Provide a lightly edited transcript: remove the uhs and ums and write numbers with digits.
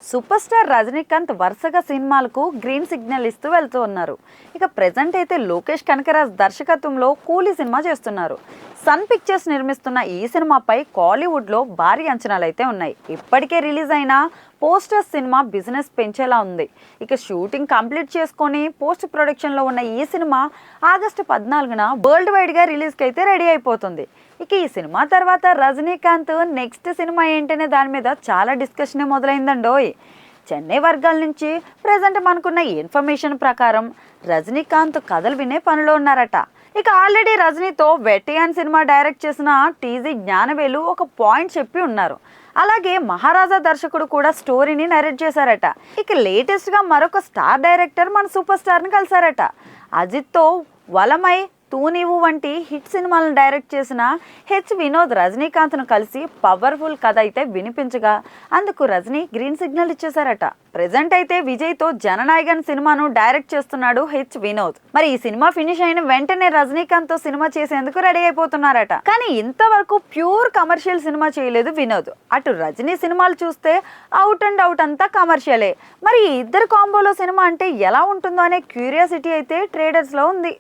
Super star Rajinikanth వరుసగా సినిమాలకు green signal ఇస్తూ వెళ్తూ ఉన్నారు. ఇక ప్రెజెంట్ అయితే లోకేష్ కనకరాజ్ దర్శకత్వంలో కూలీ సినిమా చేస్తున్నారు. సన్ పిక్చర్స్ నిర్మిస్తున్న ఈ సినిమాపై కాలీవుడ్లో భారీ అంచనాలు అయితే ఉన్నాయి. ఇప్పటికే రిలీజ్ అయిన పోస్టర్స్ సినిమా బిజినెస్ పెంచేలా ఉంది. ఇక షూటింగ్ కంప్లీట్ చేసుకొని పోస్ట్ ప్రొడక్షన్లో ఉన్న ఈ సినిమా ఆగస్టు 14న వరల్డ్ వైడ్గా రిలీజ్కి అయితే రెడీ అయిపోతుంది. ఇక ఈ సినిమా తర్వాత రజనీకాంత్ నెక్స్ట్ సినిమా ఏంటనే దాని మీద చాలా డిస్కషన్ మొదలైందండోయ్. చెన్నై వర్గాల నుంచి ప్రజెంట్ మనకున్న ఇన్ఫర్మేషన్ ప్రకారం రజనీకాంత్ కథలు వినే పనిలో ఉన్నారట. ఇక ఆల్రెడీ రజనీతో వెట్టియాన్ సినిమా డైరెక్ట్ చేసిన టీజీ జ్ఞానవేలు ఒక పాయింట్ చెప్పి ఉన్నారు. అలాగే మహారాజా దర్శకుడు కూడా స్టోరీని నరేట్ చేశారట. ఇక లేటెస్ట్గా మరొక స్టార్ డైరెక్టర్ మన సూపర్ స్టార్ని కలిశారట. అజిత్తో వలమై తూనీవు వంటి హిట్ సినిమాలను డైరెక్ట్ చేసిన హెచ్ వినోద్ రజనీకాంత్ను కలిసి పవర్ఫుల్ కథ అయితే వినిపించగా అందుకు రజనీ గ్రీన్ సిగ్నల్ ఇచ్చేశారట. ప్రెజెంట్ అయితే విజయ్తో జననాయకన్ సినిమాను డైరెక్ట్ చేస్తున్నాడు హెచ్ వినోద్. మరి ఈ సినిమా ఫినిష్ అయిన వెంటనే రజనీకాంత్తో సినిమా చేసేందుకు రెడీ అయిపోతున్నారట. కానీ ఇంతవరకు ప్యూర్ కమర్షియల్ సినిమా చేయలేదు వినోద్. అటు రజనీ సినిమాలు చూస్తే అవుట్ అండ్ అవుట్ అంతా కమర్షియలే. మరి ఈ ఇద్దరు కాంబోలో సినిమా అంటే ఎలా ఉంటుందో అనే క్యూరియాసిటీ అయితే ట్రేడర్స్లో ఉంది.